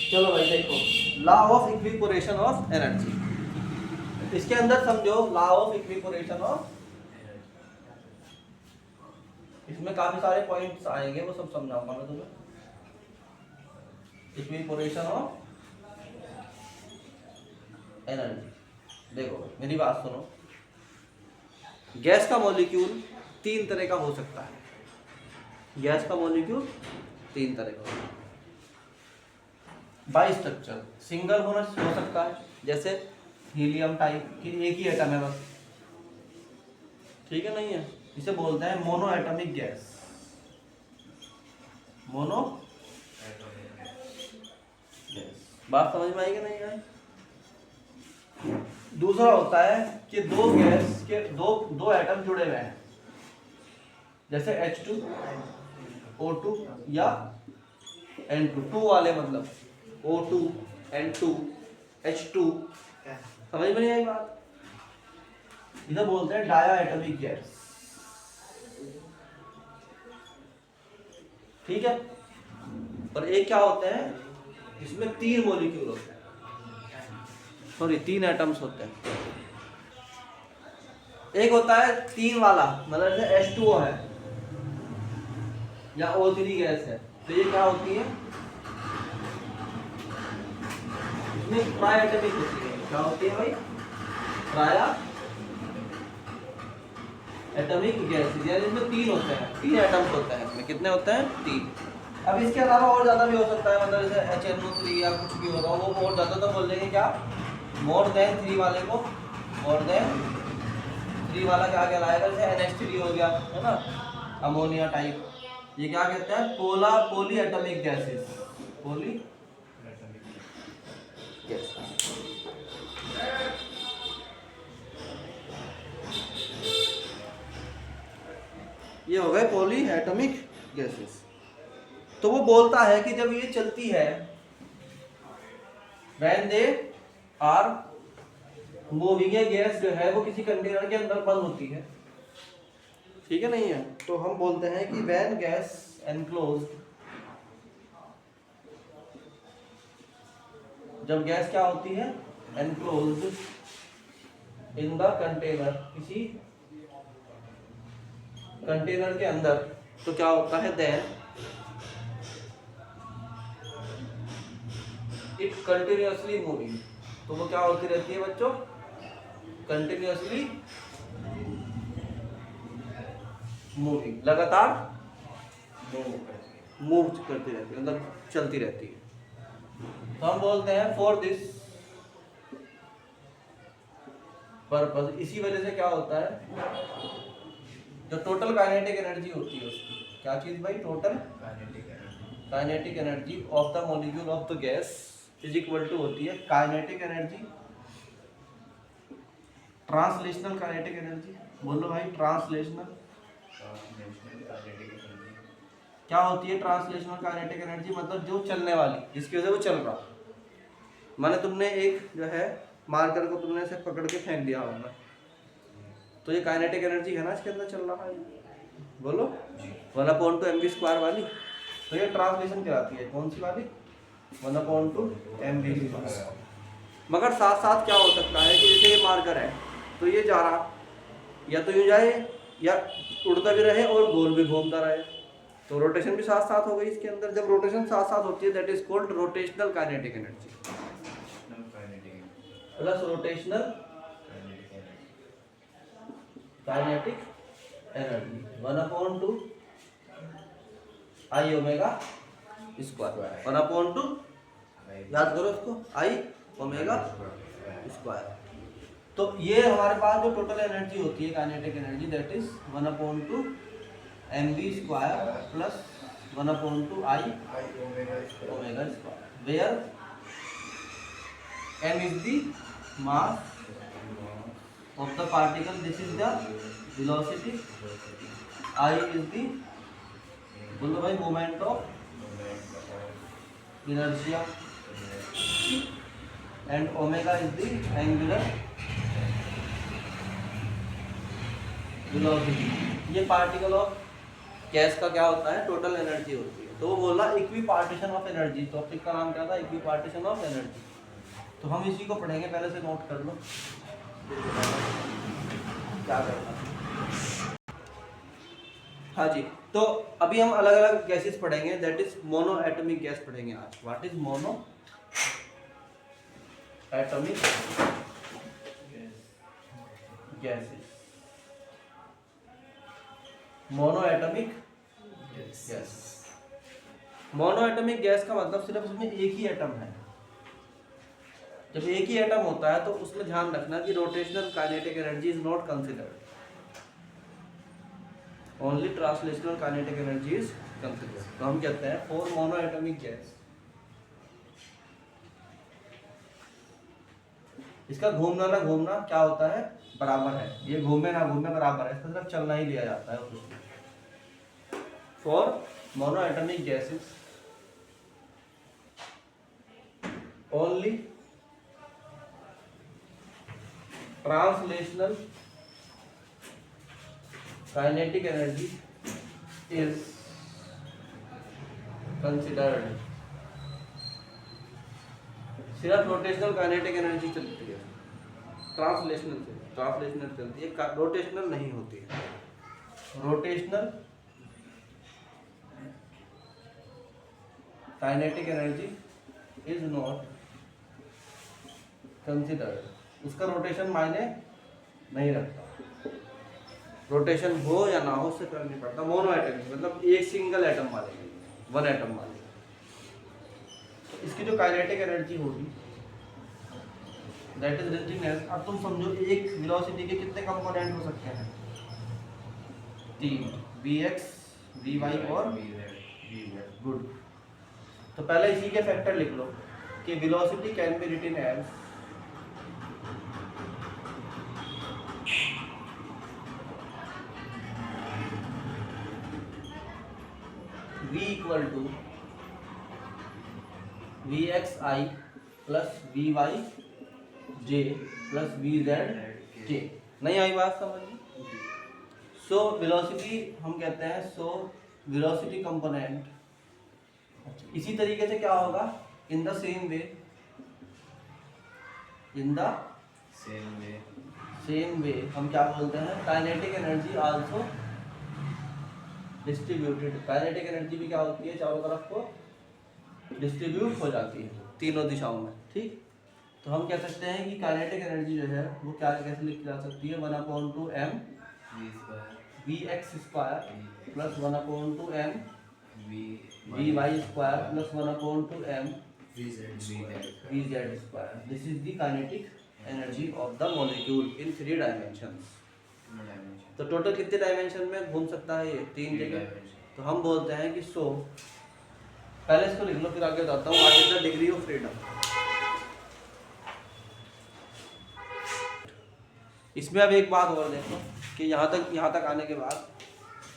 चलो भाई देखो, लॉ ऑफ इक्विपोरेशन ऑफ एनर्जी, इसके अंदर समझो लॉ ऑफ इक्विपोरेशन ऑफ, इसमें काफी सारे पॉइंट्स आएंगे, वो सब समझाऊंगा मैं तुम्हें। इक्विपोरेशन ऑफ एनर्जी, देखो मेरी बात सुनो। गैस का मॉलिक्यूल तीन तरह का हो सकता है, गैस का मॉलिक्यूल तीन तरह का होता है। बाई स्ट्रक्चर, सिंगल होना हो सकता है, जैसे हीलियम टाइप की एक ही एटम है बस, ठीक है, नहीं है, इसे बोलते हैं mono atomic gas, mono gas. बात समझ में आई कि नहीं आई? दूसरा होता है कि दो गैस के दो एटम जुड़े हुए हैं, जैसे H2O2 या N2, टू वाले मतलब O2 N2 H2, समझ में नहीं आई बात? इसे बोलते हैं डाया एटॉमिक गैस, ठीक है। और एक क्या होते हैं, इसमें तीन मॉलिक्यूल होते हैं, सॉरी तीन एटम्स होते हैं। एक होता है तीन वाला, मतलब जैसे H2O है या O3 गैस है, तो ये क्या होती है, इसमें ट्राई एटॉमिक होती है। क्या होती है भाई? ट्राया एटॉमिक गैस, यानी इसमें तीन होते हैं, तीन एटम्स होते हैं इसमें। कितने होते हैं? तीन। अब इसके अलावा और ज्यादा भी हो सकता है, मतलब जैसे HNO3 या कुछ भी होगा, वो और ज्यादा तो बोल देंगे क्या, मोर देन 3 वाले को, मोर देन 3 वाला क्या कहलाएगा, जैसे NH3 हो गया, है ना, अमोनिया टाइप, ये क्या कहते हैं, poly atomic gases, poly gas. ये हो गए पॉली एटॉमिक गैसेस। तो वो बोलता है कि जब ये चलती है, व्हेन दे आर मूविंग, ये गैस जो है वो किसी कंटेनर के अंदर बंद होती है, ठीक है, नहीं है, तो हम बोलते हैं कि व्हेन गैस एनक्लोज्ड, जब गैस क्या होती है, एनक्लोज्ड इन द कंटेनर, किसी कंटेनर के अंदर, तो क्या होता है, देन इट कंटिन्यूअसली मूविंग, तो वो क्या होती रहती है बच्चों, कंटिन्यूअसली मूविंग, लगातार मूव करती रहती है, मतलब चलती रहती है। तो हम बोलते हैं फॉर दिस पर्पस, इसी वजह से क्या होता है, जो टोटल काइनेटिक एनर्जी होती है उसकी, क्या चीज भाई, total kinetic energy of the molecule of the gas is equal to होती है kinetic energy, translational kinetic energy, बोलो भाई, ट्रांसलेशनल क्या होती है, ट्रांसलेशनल काइनेटिक एनर्जी मतलब जो चलने वाली, जिसकी वजह से वो चल रहा, माने तुमने एक जो है मार्कर को तुमने ऐसे पकड़ के फेंक दिया होगा, तो ये काइनेटिक एनर्जी है ना, इसके अंदर चल रहा है, बोलो 1/2mv² वाली, तो ये ट्रांसलेशन कहलाती है, कौन सी वाली, 1/2mv²। मगर साथ साथ क्या हो सकता है कि जैसे ये मार्कर है, तो ये जा रहा, या तो यूं जाए या उड़ता भी रहे और गोल भी घूमता रहे, तो रोटेशन भी साथ साथ हो गई इसके अंदर। जब रोटेशन साथ साथ होती है, that is called rotational kinetic energy, plus rotational kinetic energy 1/2 I omega square, 1/2, याद करो इसको, I ओमेगा स्क्वायर। तो ये हमारे पास जो टोटल एनर्जी होती है kinetic energy, that is 1/2 mv² plus 1/2 I omega square, where m is the mass of the particle, this is the velocity, I is the, बोलो भाई, moment of inertia, and omega is the angular velocity. ये particle of gas का क्या होता है, total energy होती है। तो तो वो बोला equi partition of energy. Topic का नाम क्या था? Equi partition of energy. तो हम इसी को पढ़ेंगे, पहले से नोट कर लो क्या करना। हाँ जी, तो अभी हम अलग अलग गैसेस पढ़ेंगे, that is mono atomic gas पढ़ेंगे आज। What is mono atomic gases? Mono atomic gas. Mono atomic gas का मतलब सिर्फ उसमें एक ही एटम है। जब एक ही एटम होता है तो उसमें ध्यान रखना कि rotational kinetic energy is not considered, only translational kinetic energy is considered. तो हम कहते हैं फॉर मोनो एटॉमिक गैस, इसका घूमना ना घूमना क्या होता है? बराबर है। ये घूमे ना घूमे बराबर है, इसका सिर्फ चलना ही लिया जाता है। For mono atomic gases only translational kinetic energy is considered. सिर्फ रोटेशनल काइनेटिक एनर्जी चलती है, ट्रांसलेशनल चलती है, रोटेशनल नहीं होती है। Rotational kinetic energy is not considered. उसका रोटेशन मायने नहीं रखता, रोटेशन हो या ना हो उससे फर्क नहीं पड़ता। मोनो एटॉमिक मतलब एक सिंगल एटम वाले, वन एटम वाले। तो इसकी जो काइनेटिक एनर्जी होगी दैट इज रिटन एज, अब तुम समझो एक वेलोसिटी के कितने कंपोनेंट हो सकते हैं? 3, Vx, Vy और Vz। गुड। तो पहले इसी के फैक्टर लिख लो कि velocity can be written as v equal to Vxi plus Vy j plus Vz j। नहीं आई बात समझ में? सो वेलोसिटी हम कहते हैं, सो वेलोसिटी कंपोनेंट इसी तरीके से क्या होगा? In the same way, in the same way हम क्या बोलते हैं? Kinetic energy also distributed. Kinetic energy भी क्या होती है? चारों तरफ को डिस्ट्रीब्यूट हो जाती है, तीनों दिशाओं में। ठीक, तो हम कह सकते हैं कि काइनेटिक एनर्जी जो है वो क्या कैसे लिखी जा सकती है? 1/2m Vx square plus 1/2m Vy square plus 1/2m Vz square. This is the kinetic energy of the molecule in 3 dimensions. तो टोटल कितने डायमेंशन में घूम सकता है ये? 3 जगह। तो हम बोलते हैं कि सो, पहले इसको लिख लो फिर आगे बताता हूँ। What is the degree of freedom? इसमें अब एक बात और देखो कि यहाँ तक आने के बाद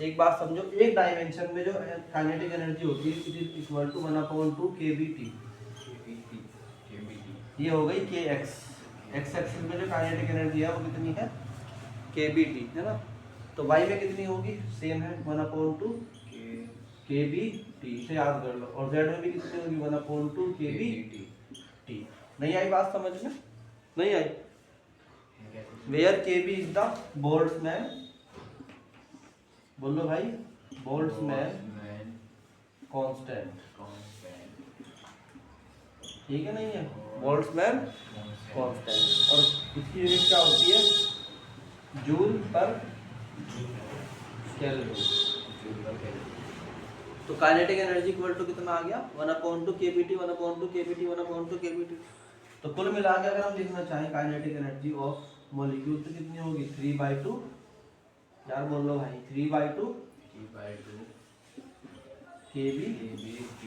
एक बात समझो, एक डायमेंशन में जो काइनेटिक एनर्जी होती है it is equal to 1/2 kBt। ये हो गई kx। एक्स एक्सिस में जो काइनेटिक एनर्जी है वो कितनी है? kBt, है ना? तो y में कितनी होगी? सेम है 1/2 kBt से याद कर लो। और z में भी कितनी होगी? 1/2 kBt। नहीं आई बात समझ में? नहीं आई? Where kb is the Boltzmann, बोलो भाई, बोल्ट्जमैन कांस्टेंट। ठीक है? नहीं है? Boltzmann constant. और इसकी यूनिट क्या होती है? जूल पर केल्विन। तो काइनेटिक एनर्जी इक्वल टू कितना आ गया? 1/2 kBt, 1/2 kBt, 1/2 kBt। तो कुल मिला के अगर हम लिखना चाहें काइनेटिक एनर्जी ऑफ मॉलिक्यूल तो कितनी होगी? 3/2। यार बोल लो भाई, 3/2 kBt।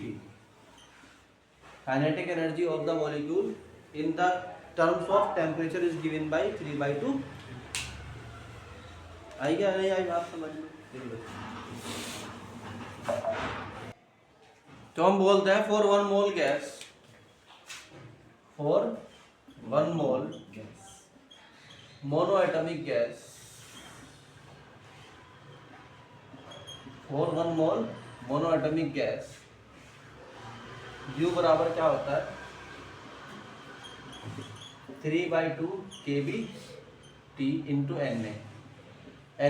Kinetic energy of the molecule in the terms of temperature is given by 3/2। आई क्या नहीं आई बात समझ में? तो हम बोलते हैं for 1 mole gas, for 1 mole monoatomic gas, for 1 mole monoatomic gas U बराबर क्या होता है 3/2 kB T into Na।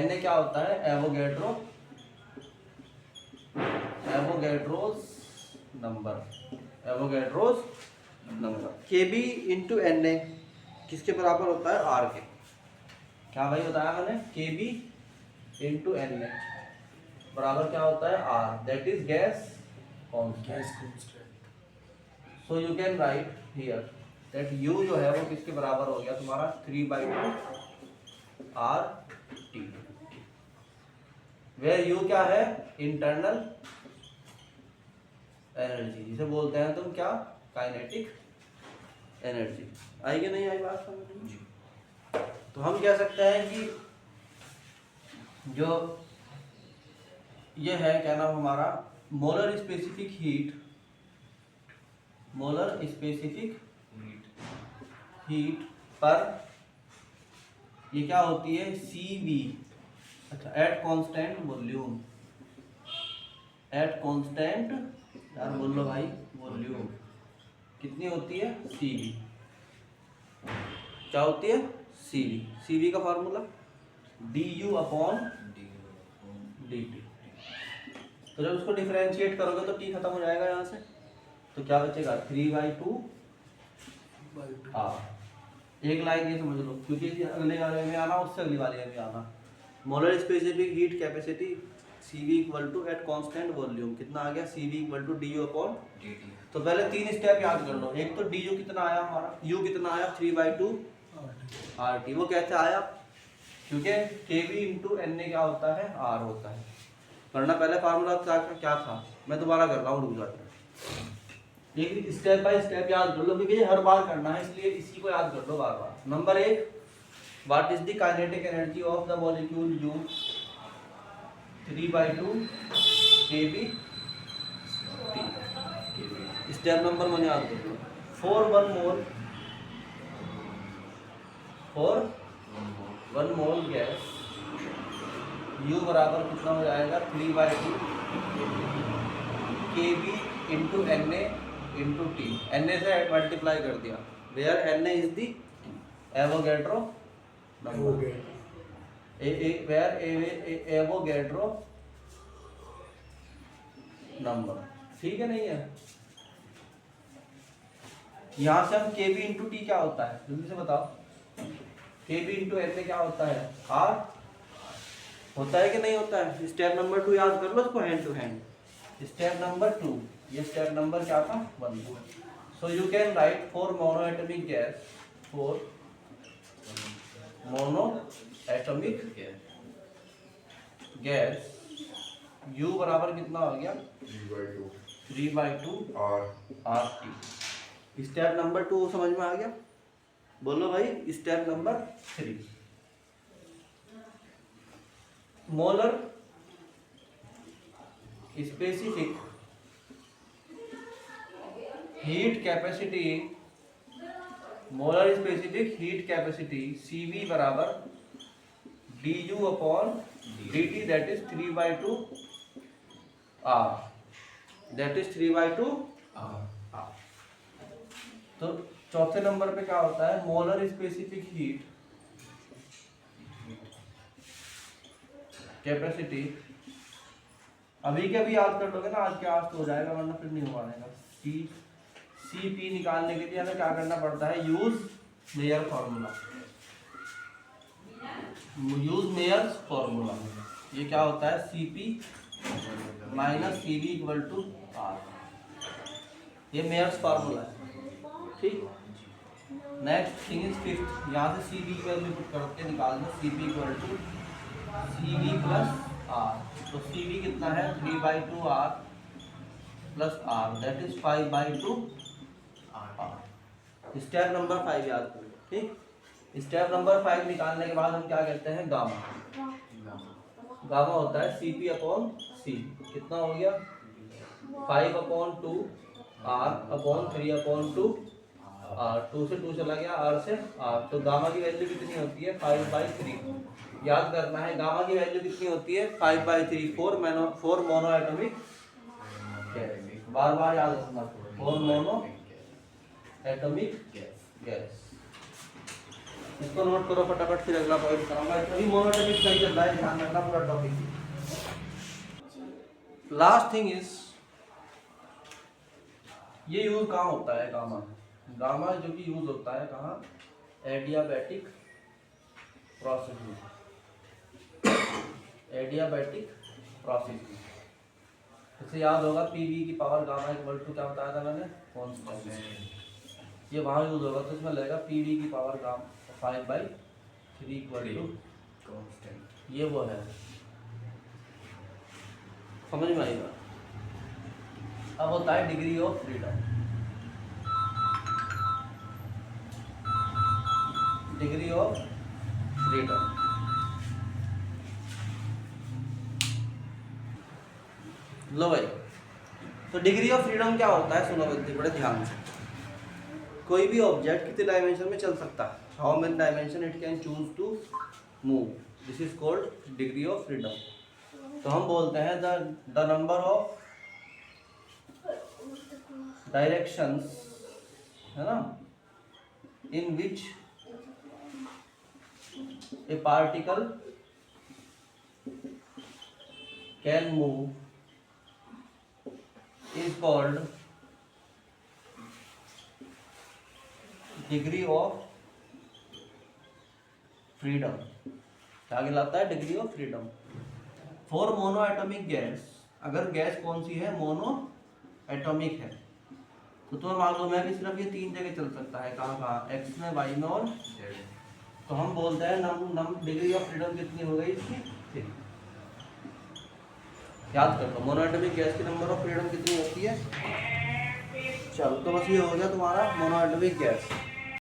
Na क्या होता है Avogadro's number. kB into Na किसके बराबर होता है R के। क्या भाई बताया मैंने, kB इंटू Na बराबर क्या होता है R, that is gas constant. So you can right here that U जो है वो किसके बराबर हो गया तुम्हारा 3/2 RT, वेयर U क्या है इंटरनल एनर्जी, जिसे बोलते हैं तुम क्या काइनेटिक एनर्जी। आई कि नहीं आई बात समझ में? तो हम कह सकते हैं कि जो ये है क्या नाम हमारा मोलर स्पेसिफिक हीट पर ये क्या होती है CV, अच्छा एट कांस्टेंट वॉल्यूम, यार बोल लो भाई वॉल्यूम कितनी होती है CV, क्या होती है CV का फॉर्मूला du/dt। तो जब उसको डिफरेंशिएट करोगे तो T खत्म हो जाएगा यहाँ से, तो क्या बचेगा 3/2 R। एक लाइन ये समझ लो क्योंकि अगले वाले में आना उससे अगली वाले में भी आना। Molar specific heat capacity CV equal to at constant volume कितना आ गया CV इक्वल टू du/dt। तो पहले 3 स्टेप याद कर लो। एक तो du कितना आया हमारा, U कितना आया 3/2 RT। वो कैसे आया, क्योंकि kB इंटू Na क्या होता है R होता है। करना पहले फार्मूला क्या था, मैं दोबारा कर रहा हूँ, रुक जाते हैं। एक स्टेप बाय स्टेप याद कर लो क्योंकि ये हर बार करना है, इसलिए इसी को याद कर लो बार बार। Number 1, what is the kinetic energy of the molecule U 3/2 kB T। Step number 1 याद कर लो। फॉर 1 मोल गैस U बराबर कितना हो जाएगा 3/2 kB into Na into T। Na से मल्टीप्लाई कर दिया, where Na is the Avogadro number, where Avogadro number, ठीक है नहीं है। यहाँ से हम kB इंटू T क्या होता है जल्दी से बताओ, kB इंटू Na क्या होता है R होता है कि नहीं होता है। स्टेप नंबर 2 याद कर लो इसको hand to hand. Step number 2, ये स्टेप नंबर क्या था 1। So you can write for monoatomic gas U बराबर कितना हो गया 3/2 RT। स्टेप नंबर 2 समझ में आ गया, बोलो भाई। Step number 3, molar specific heat capacity CV बराबर du/dt, that is 3/2 R, that is 3/2 R। तो चौथे नंबर पे क्या होता है मोलर स्पेसिफिक हीट कैपेसिटी, अभी के भी याद कर लोगे ना, आज के आज तो हो जाएगा वरना फिर नहीं हो पाएगा। CP निकालने के लिए हमें क्या करना पड़ता है, यूज मेयर्स फॉर्मूला। ये क्या होता है CP minus CV equal to R, ये मेयर्स फॉर्मूला है, ठीक। नेक्स्ट थिंग इज फिफ्थ, यहाँ से CV की वैल्यू पुट करके निकाल दो, CP equal to CV plus R। तो CV कितना है 3/2 R plus R, that is 5/2 R। Step number 5 याद करो, ठीक। स्टेप नंबर 5 निकालने के बाद हम क्या कहते हैं गामा होता है CP/C, कितना हो गया 5/2 R/3/2 R, 2 से 2 चला गया, R से R। तो गामा की वैल्यू कितनी होती है 5/3। याद करना है गामा की वैल्यू कितनी होती है 5/3 फॉर मोनो एटॉमिक, बार बार याद रखना। और मोनो एटॉमिक गैस। इसको नोट करो फटाफट, फिर अगला पॉइंट कराऊंगा। अभी मोनो एटॉमिक सही चल रहा है, ध्यान रखना पूरा टॉपिक। लास्ट थिंग इज, ये यूज कहाँ होता है? गामा। गामा जो कि यूज होता है कहाँ? एडियाबैटिक प्रोसेस में। एडियाबैटिक प्रोसेस में इसे याद होगा, पीवी की पावर गामा इक्वल टू क्या बताया था मैंने? कांस्टेंट। ये वहाँ यूज होगा तो इसमें लगेगा पीवी की power gamma 5/3 equal to constant. ये वो है, समझ में आएगा। अब होता है degree of freedom. Degree of freedom, लो भाई। तो डिग्री ऑफ फ्रीडम क्या होता है? सुनो बड़े ध्यान से। कोई भी ऑब्जेक्ट कितने डायमेंशन में चल सकता है? How many dimension it can choose to move, this is called degree of freedom. तो हम बोलते हैं द नंबर ऑफ डायरेक्शंस, है ना, in which a particle can move is called degree of freedom। क्या कहलाता है? Degree of freedom. For monoatomic gas, अगर गैस कौन सी है? मोनो एटॉमिक है, तो तुम्हें मालूम है कि सिर्फ ये 3 जगह चल सकता है। कहाँ कहाँ? एक्स में, वाई में और जेड। तो हम बोलते हैं डिग्री ऑफ फ्रीडम कितनी हो गई इसकी? 3। याद कर लो, मोनो एटॉमिक गैस की नंबर ऑफ फ्रीडम कितनी होती है? चलो, तो बस ये हो गया तुम्हारा मोनो एटॉमिक गैस।